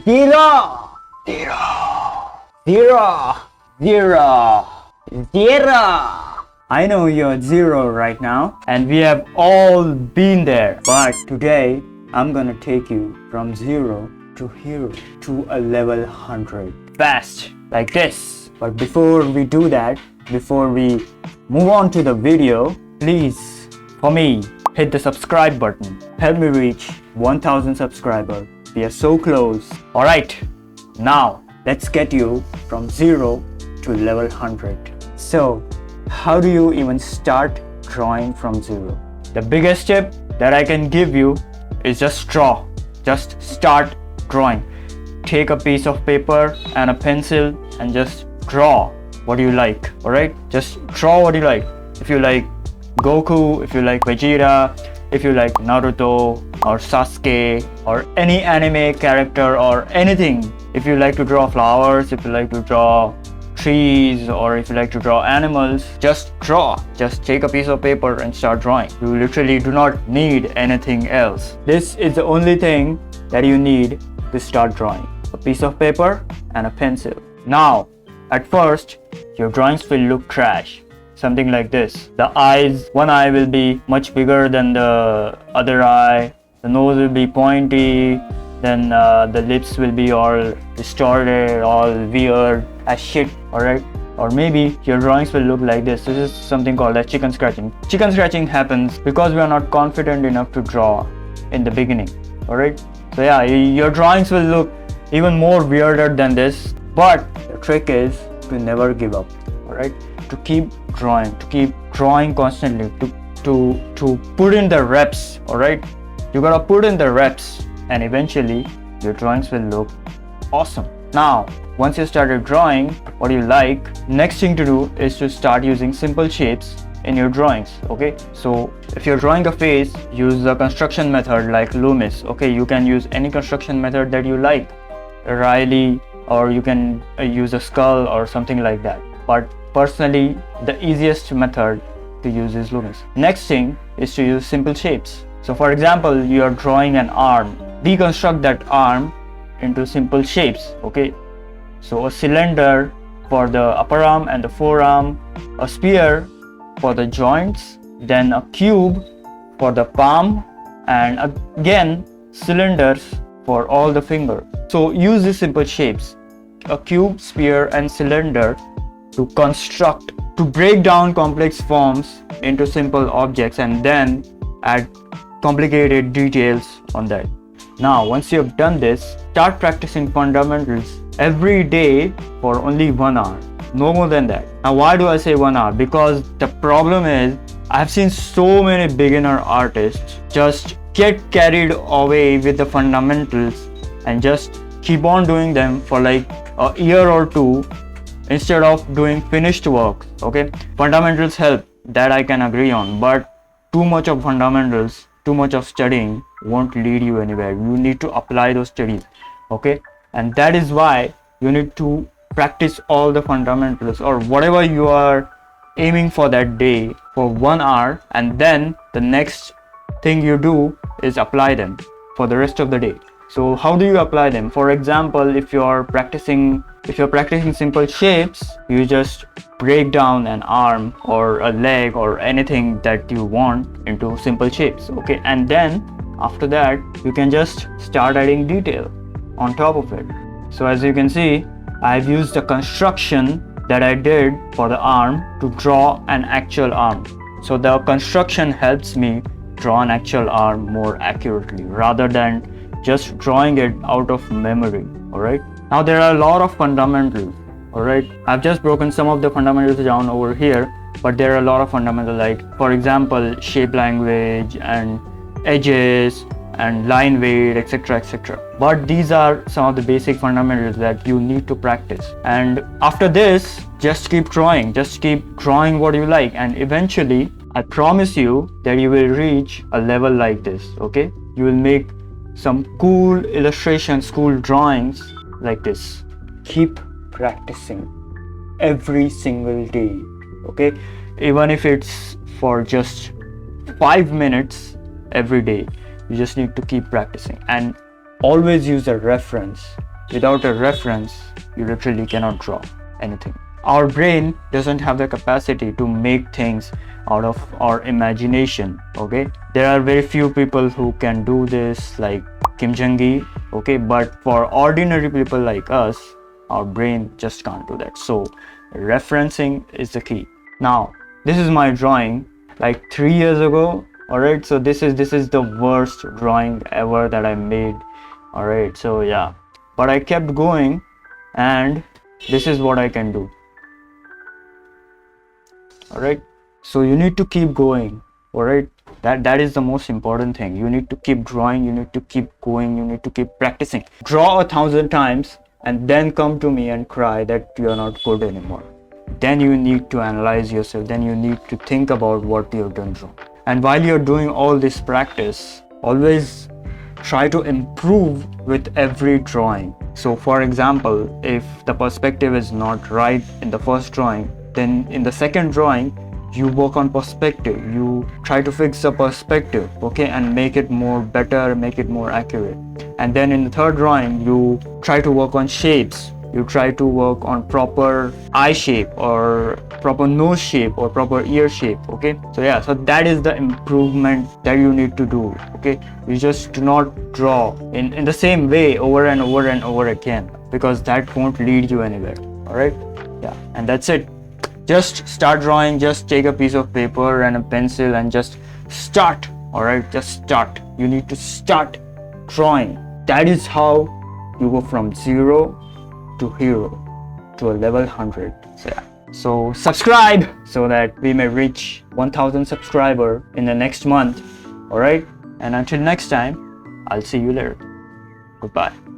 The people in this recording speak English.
zero, zero, zero, zero, zero. I know you're at zero right now, and we have all been there. But today, I'm gonna take you from zero to hero to a level 100 fast, like this. But before we do that, before we move on to the video, please, for me, hit the subscribe button. Help me reach 1000 subscribers. We are so close. Alright, now let's get you from 0 to level 100. So, how do you even start drawing from 0? The biggest tip that I can give you is just draw. Just start drawing. Take a piece of paper and a pencil and just draw what you like. Alright, just draw what you like. If you like Goku, if you like Vegeta, if you like Naruto or Sasuke or any anime character or anything, if you like to draw flowers, if you like to draw trees, or if you like to draw animals, just draw. Just take a piece of paper and start drawing. You literally do not need anything else. This is the only thing that you need to start drawing: a piece of paper and a pencil. Now, at first, your drawings will look trash. Something like this. The eyes, one eye will be much bigger than the other eye. The nose will be pointy. Then the lips will be all distorted, all weird as shit. Alright? Or maybe your drawings will look like this. This is something called as chicken scratching. Chicken scratching happens because we are not confident enough to draw in the beginning. Alright? So yeah, your drawings will look even more weirder than this. But the trick is to never give up. Alright? To keep drawing constantly, to put in the reps. Alright? You gotta put in the reps, and eventually your drawings will look awesome. Now, once you started drawing what you like, next thing to do is to start using simple shapes in your drawings. Okay, so if you're drawing a face, use the construction method like Loomis. Okay, you can use any construction method that you like, Riley, or you can use a skull or something like that. But personally, the easiest method to use is Loomis. Next thing is to use simple shapes. So for example, you are drawing an arm. Deconstruct that arm into simple shapes. Okay, so a cylinder for the upper arm and the forearm, a sphere for the joints, then a cube for the palm, and again cylinders for all the fingers. So use these simple shapes, a cube, sphere and cylinder, to construct, to break down complex forms into simple objects and then add complicated details on that. Now, once you have done this, start practicing fundamentals every day for only 1 hour. No more than that. Now, why do I say 1 hour? Because the problem is, I've seen so many beginner artists just get carried away with the fundamentals and just keep on doing them for like a year or two instead of doing finished work. Okay, fundamentals help, that I can agree on, but too much of fundamentals, too much of studying won't lead you anywhere. You need to apply those studies. Okay, and that is why you need to practice all the fundamentals or whatever you are aiming for that day for 1 hour, and then the next thing you do is apply them for the rest of the day. So how do you apply them? For example, if you're practicing simple shapes, you just break down an arm or a leg or anything that you want into simple shapes. Okay, and then after that you can just start adding detail on top of it. So as you can see, I've used the construction that I did for the arm to draw an actual arm. So the construction helps me draw an actual arm more accurately rather than just drawing it out of memory. Alright, now there are a lot of fundamentals. Alright, I've just broken some of the fundamentals down over here, but there are a lot of fundamentals, like for example shape language and edges and line weight, etc, etc. But these are some of the basic fundamentals that you need to practice, and after this just keep drawing what you like, and eventually I promise you that you will reach a level like this. Okay, you will make some cool illustrations, cool drawings like this. Keep practicing every single day. Okay, even if it's for just 5 minutes every day, you just need to keep practicing. And always use a reference. Without a reference, you literally cannot draw anything. Our brain doesn't have the capacity to make things out of our imagination. Okay, there are very few people who can do this, like Kim Jong-gi. Okay, but for ordinary people like us, our brain just can't do that. So referencing is the key. Now this is my drawing like 3 years ago. All right, so this is the worst drawing ever that I made. All right, so yeah, but I kept going, and this is what I can do. All right, so you need to keep going. All right, that is the most important thing. You need to keep drawing, you need to keep going, you need to keep practicing. Draw 1,000 times and then come to me and cry that you are not good anymore. Then you need to analyze yourself, then you need to think about what you have done wrong. And while you're doing all this practice, always try to improve with every drawing. So for example, if the perspective is not right in the first drawing, then in the second drawing you work on perspective, you try to fix the perspective, okay, and make it more better, make it more accurate. And then in the third drawing you try to work on shapes, you try to work on proper eye shape or proper nose shape or proper ear shape. Okay, so yeah, so that is the improvement that you need to do. Okay, you just do not draw in the same way over and over and over again, because that won't lead you anywhere. All right, yeah, and that's it. Just start drawing. Just take a piece of paper and a pencil and just start. All right, just start. You need to start drawing. That is how you go from 0 to hero to a level 100. So yeah, so subscribe so that we may reach 1,000 subscriber in the next month. All right, and until next time, I'll see you later. Goodbye.